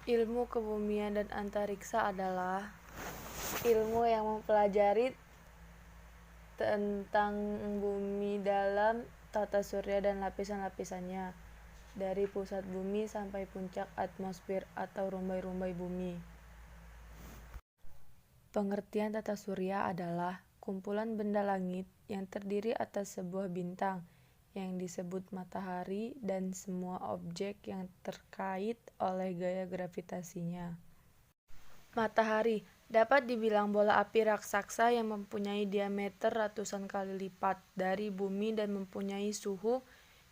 Ilmu kebumian dan antariksa adalah ilmu yang mempelajari tentang bumi dalam tata surya dan lapisan-lapisannya, dari pusat bumi sampai puncak atmosfer atau rumbai-rumbai bumi. Pengertian tata surya adalah kumpulan benda langit yang terdiri atas sebuah bintang yang disebut matahari dan semua objek yang terkait oleh gaya gravitasinya. Matahari dapat dibilang bola api raksasa yang mempunyai diameter ratusan kali lipat dari bumi dan mempunyai suhu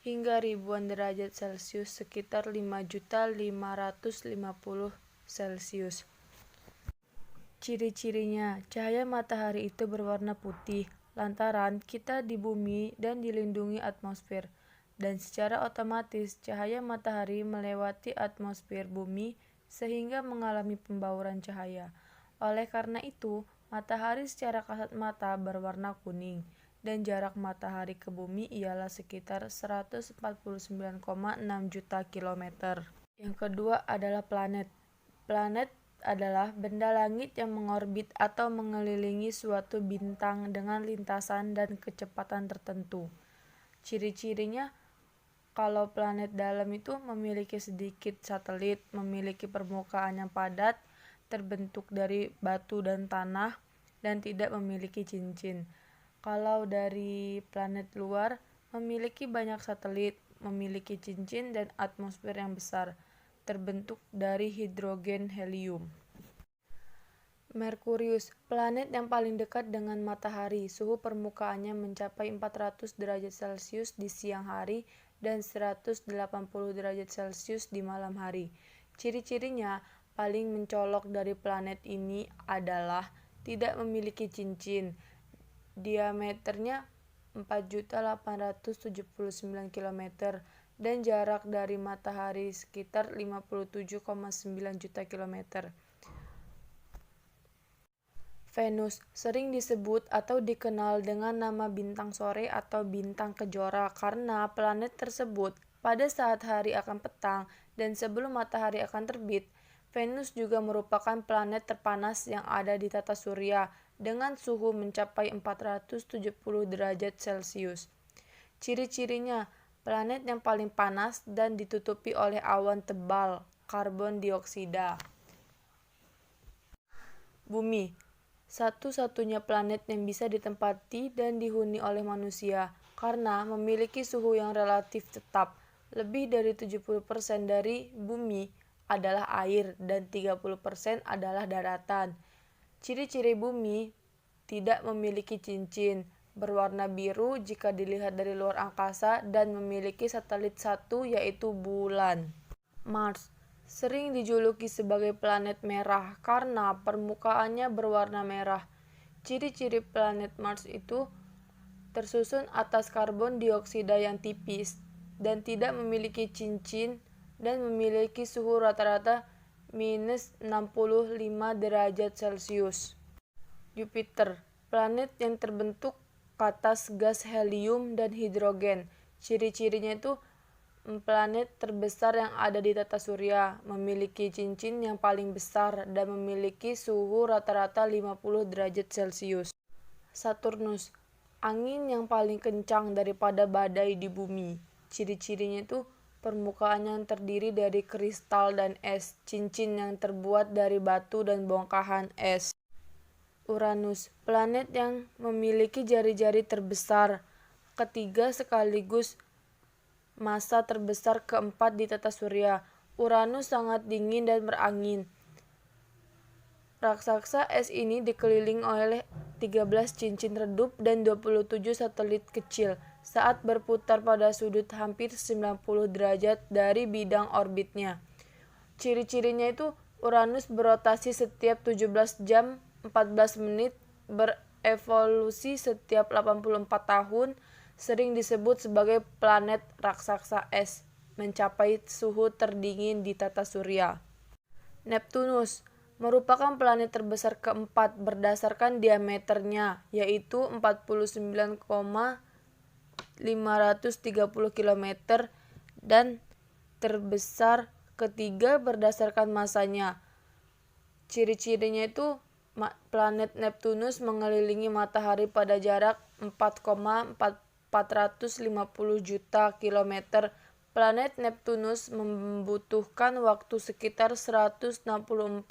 hingga ribuan derajat Celcius sekitar 5.550 Celcius. Ciri-cirinya, cahaya matahari itu berwarna putih, lantaran kita di bumi dan dilindungi atmosfer, dan secara otomatis cahaya matahari melewati atmosfer bumi sehingga mengalami pembauran cahaya. Oleh karena itu, matahari secara kasat mata berwarna kuning, dan jarak matahari ke bumi ialah sekitar 149,6 juta kilometer. Yang kedua adalah planet. Planet adalah benda langit yang mengorbit atau mengelilingi suatu bintang dengan lintasan dan kecepatan tertentu. Ciri-cirinya, kalau planet dalam itu memiliki sedikit satelit, memiliki permukaan yang padat, terbentuk dari batu dan tanah, dan tidak memiliki cincin. Kalau dari planet luar, memiliki banyak satelit, memiliki cincin dan atmosfer yang besar, terbentuk dari hidrogen helium. Merkurius, planet yang paling dekat dengan matahari, suhu permukaannya mencapai 400 derajat Celcius di siang hari dan 180 derajat Celcius di malam hari. Ciri-cirinya paling mencolok dari planet ini adalah tidak memiliki cincin, diameternya 4.879 km, dan jarak dari matahari sekitar 57,9 juta km. Venus sering disebut atau dikenal dengan nama bintang sore atau bintang kejora karena planet tersebut pada saat hari akan petang dan sebelum matahari akan terbit. Venus juga merupakan planet terpanas yang ada di tata surya dengan suhu mencapai 470 derajat Celcius. Ciri-cirinya, planet yang paling panas dan ditutupi oleh awan tebal karbon dioksida. Bumi, satu-satunya planet yang bisa ditempati dan dihuni oleh manusia karena memiliki suhu yang relatif tetap. Lebih dari 70% dari bumi adalah air dan 30% adalah daratan. Ciri-ciri bumi, tidak memiliki cincin, berwarna biru jika dilihat dari luar angkasa, dan memiliki satelit satu yaitu bulan. Mars sering dijuluki sebagai planet merah karena permukaannya berwarna merah. Ciri-ciri planet Mars itu tersusun atas karbon dioksida yang tipis dan tidak memiliki cincin dan memiliki suhu rata-rata minus 65 derajat Celcius. Jupiter, planet yang terbentuk atas gas helium dan hidrogen. Ciri-cirinya itu planet terbesar yang ada di tata surya, memiliki cincin yang paling besar dan memiliki suhu rata-rata 50 derajat Celcius. Saturnus, angin yang paling kencang daripada badai di bumi. Ciri-cirinya itu permukaannya yang terdiri dari kristal dan es, cincin yang terbuat dari batu dan bongkahan es. Uranus, planet yang memiliki jari-jari terbesar, ketiga sekaligus massa terbesar keempat di tata surya. Uranus sangat dingin dan berangin. Raksasa es ini dikelilingi oleh 13 cincin redup dan 27 satelit kecil saat berputar pada sudut hampir 90 derajat dari bidang orbitnya. Ciri-cirinya itu Uranus berotasi setiap 17 jam 14 menit, berevolusi setiap 84 tahun, sering disebut sebagai planet raksasa es, mencapai suhu terdingin di tata surya. Neptunus merupakan planet terbesar keempat berdasarkan diameternya, yaitu 49,530 km, dan terbesar ketiga berdasarkan masanya. Ciri-cirinya itu planet Neptunus mengelilingi matahari pada jarak 4,450 juta kilometer. Planet Neptunus membutuhkan waktu sekitar 164,8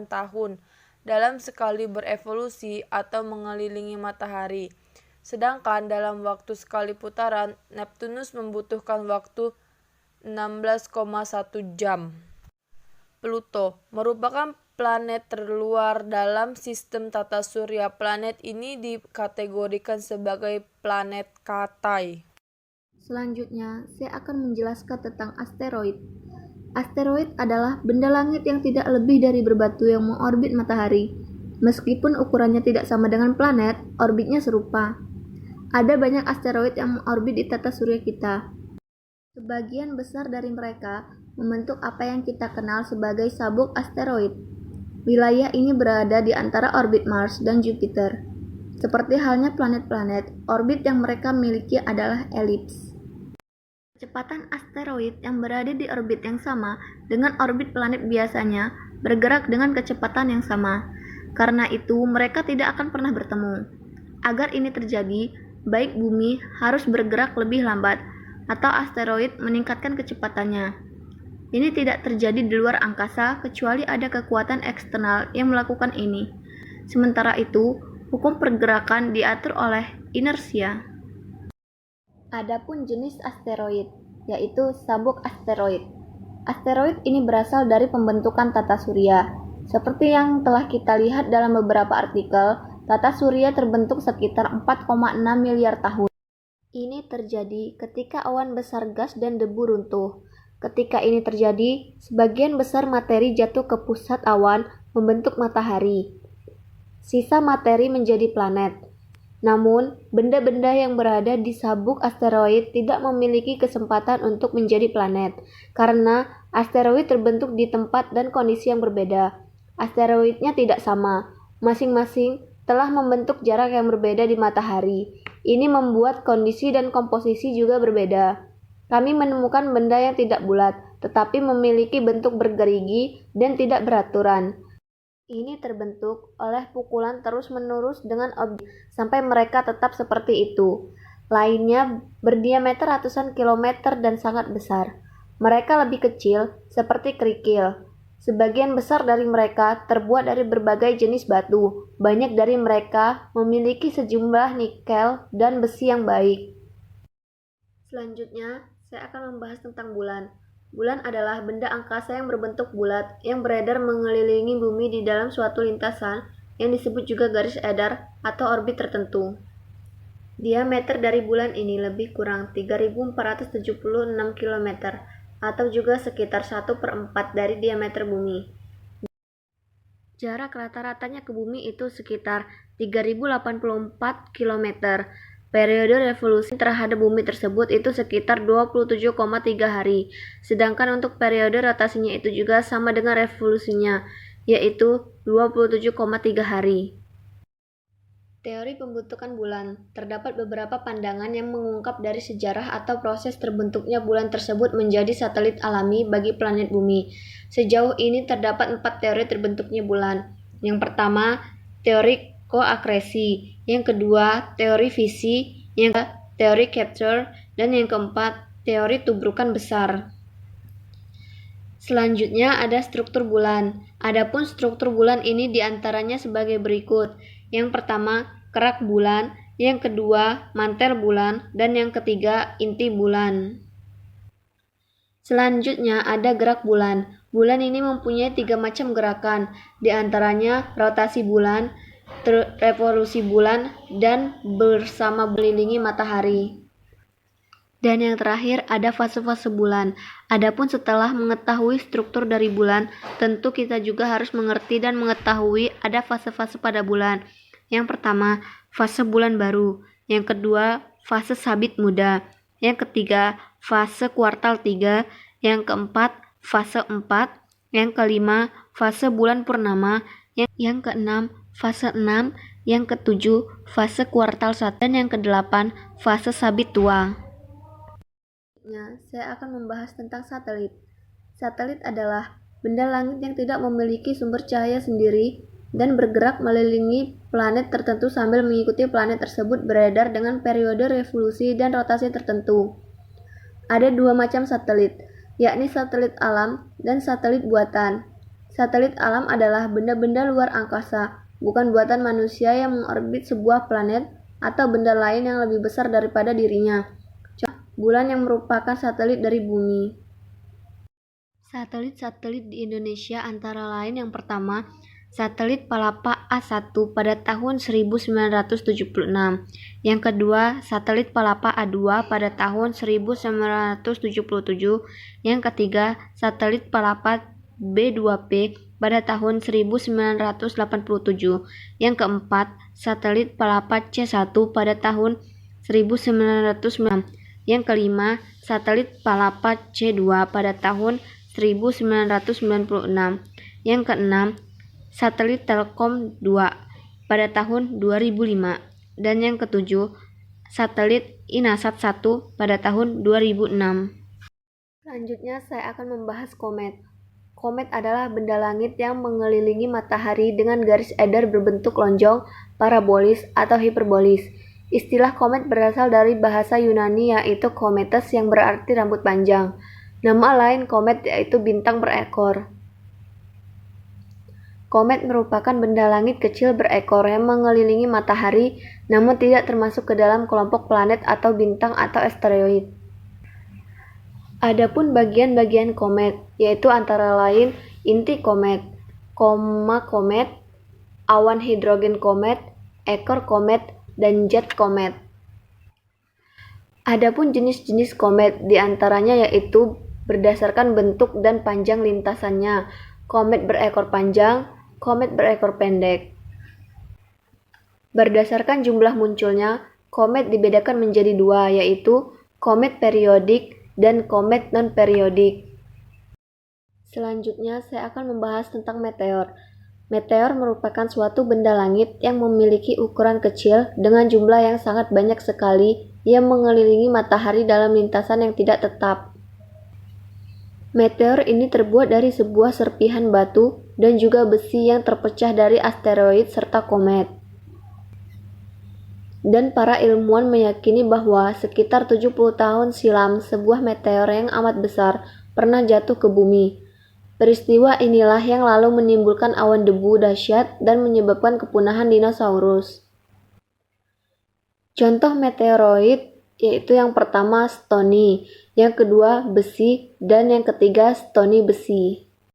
tahun dalam sekali berevolusi atau mengelilingi matahari. Sedangkan dalam waktu sekali putaran, Neptunus membutuhkan waktu 16,1 jam. Pluto merupakan planet terluar dalam sistem tata surya. Planet ini dikategorikan sebagai planet Katai. Selanjutnya, saya akan menjelaskan tentang asteroid. Asteroid adalah benda langit yang tidak lebih dari berbatu yang mengorbit matahari. Meskipun ukurannya tidak sama dengan planet, orbitnya serupa. Ada banyak asteroid yang mengorbit di tata surya kita. Sebagian besar dari mereka membentuk apa yang kita kenal sebagai sabuk asteroid. Wilayah ini berada di antara orbit Mars dan Jupiter. Seperti halnya planet-planet, orbit yang mereka miliki adalah elips. Kecepatan asteroid yang berada di orbit yang sama dengan orbit planet biasanya bergerak dengan kecepatan yang sama. Karena itu, mereka tidak akan pernah bertemu. Agar ini terjadi, baik bumi harus bergerak lebih lambat, atau asteroid meningkatkan kecepatannya. Ini tidak terjadi di luar angkasa kecuali ada kekuatan eksternal yang melakukan ini. Sementara itu, hukum pergerakan diatur oleh inersia. Adapun jenis asteroid, yaitu sabuk asteroid. Asteroid ini berasal dari pembentukan tata surya. Seperti yang telah kita lihat dalam beberapa artikel, tata surya terbentuk sekitar 4,6 miliar tahun. Ini terjadi ketika awan besar gas dan debu runtuh. Ketika ini terjadi, sebagian besar materi jatuh ke pusat awan membentuk matahari. Sisa materi menjadi planet. Namun, benda-benda yang berada di sabuk asteroid tidak memiliki kesempatan untuk menjadi planet, karena asteroid terbentuk di tempat dan kondisi yang berbeda. Asteroidnya tidak sama, masing-masing telah membentuk jarak yang berbeda di matahari. Ini membuat kondisi dan komposisi juga berbeda. Kami menemukan benda yang tidak bulat, tetapi memiliki bentuk bergerigi dan tidak beraturan. Ini terbentuk oleh pukulan terus-menerus dengan objek sampai mereka tetap seperti itu. Lainnya berdiameter ratusan kilometer dan sangat besar. Mereka lebih kecil, seperti kerikil. Sebagian besar dari mereka terbuat dari berbagai jenis batu. Banyak dari mereka memiliki sejumlah nikel dan besi yang baik. Selanjutnya, saya akan membahas tentang bulan. Bulan adalah benda angkasa yang berbentuk bulat yang beredar mengelilingi bumi di dalam suatu lintasan yang disebut juga garis edar atau orbit tertentu. Diameter dari bulan ini lebih kurang 3.476 km atau juga sekitar 1/4 dari diameter bumi. Jarak rata-ratanya ke bumi itu sekitar 3.084 km. Periode revolusi terhadap bumi tersebut itu sekitar 27,3 hari. Sedangkan untuk periode rotasinya itu juga sama dengan revolusinya, yaitu 27,3 hari. Teori pembentukan bulan. Terdapat beberapa pandangan yang mengungkap dari sejarah atau proses terbentuknya bulan tersebut menjadi satelit alami bagi planet bumi. Sejauh ini terdapat 4 teori terbentuknya bulan. Yang pertama, teori koakresi. Yang kedua, teori fisi. Yang ketiga, teori capture. Dan yang keempat, teori tubrukan besar. Selanjutnya ada struktur bulan. Adapun struktur bulan ini diantaranya sebagai berikut. Yang pertama, kerak bulan. Yang kedua, mantel bulan. Dan yang ketiga, inti bulan. Selanjutnya ada gerak bulan. Bulan ini mempunyai 3 macam gerakan. Di antaranya rotasi bulan, revolusi bulan, dan bersama mengelilingi matahari. Dan yang terakhir ada fase-fase bulan. Adapun setelah mengetahui struktur dari bulan, tentu kita juga harus mengerti dan mengetahui ada fase-fase pada bulan. Yang pertama, fase bulan baru. Yang kedua, fase sabit muda. Yang ketiga, fase kuartal 3. Yang keempat, fase 4. Yang kelima, fase bulan purnama. Yang keenam, fase 6. Yang ketujuh, fase kuartal 1. Dan yang kedelapan, fase sabit tua. Saya akan membahas tentang satelit. Satelit adalah benda langit yang tidak memiliki sumber cahaya sendiri dan bergerak mengelilingi planet tertentu sambil mengikuti planet tersebut beredar dengan periode revolusi dan rotasi tertentu. Ada dua macam satelit, yakni satelit alam dan satelit buatan. Satelit alam adalah benda-benda luar angkasa, bukan buatan manusia yang mengorbit sebuah planet atau benda lain yang lebih besar daripada dirinya. Contoh, bulan yang merupakan satelit dari bumi. Satelit-satelit di Indonesia antara lain yang pertama, satelit Palapa A1 pada tahun 1976. Yang kedua, satelit Palapa A2 pada tahun 1977. Yang ketiga, satelit Palapa B2P pada tahun 1987. Yang keempat, satelit Palapa C1 pada tahun 1990. Yang kelima, satelit Palapa C2 pada tahun 1996. Yang keenam, satelit Telkom 2 pada tahun 2005. Dan yang ketujuh, satelit Inasat 1 pada tahun 2006. Selanjutnya saya akan membahas komet. Komet adalah benda langit yang mengelilingi matahari dengan garis edar berbentuk lonjong, parabolis, atau hiperbolis. Istilah komet berasal dari bahasa Yunani yaitu kometes yang berarti rambut panjang. Nama lain komet yaitu bintang berekor. Komet merupakan benda langit kecil berekor yang mengelilingi matahari namun tidak termasuk ke dalam kelompok planet atau bintang atau asteroid. Adapun bagian-bagian komet yaitu antara lain inti komet, koma komet, awan hidrogen komet, ekor komet, dan jet komet. Adapun jenis-jenis komet diantaranya yaitu berdasarkan bentuk dan panjang lintasannya, komet berekor panjang, komet berekor pendek. Berdasarkan jumlah munculnya, komet dibedakan menjadi dua, yaitu komet periodik dan komet non-periodik. Selanjutnya, saya akan membahas tentang meteor. Meteor merupakan suatu benda langit yang memiliki ukuran kecil dengan jumlah yang sangat banyak sekali yang mengelilingi matahari dalam lintasan yang tidak tetap. Meteor ini terbuat dari sebuah serpihan batu dan juga besi yang terpecah dari asteroid serta komet. Dan para ilmuwan meyakini bahwa sekitar 70 tahun silam sebuah meteor yang amat besar pernah jatuh ke bumi. Peristiwa inilah yang lalu menimbulkan awan debu dahsyat dan menyebabkan kepunahan dinosaurus. Contoh meteoroid yaitu yang pertama stony, yang kedua besi, dan yang ketiga stony besi.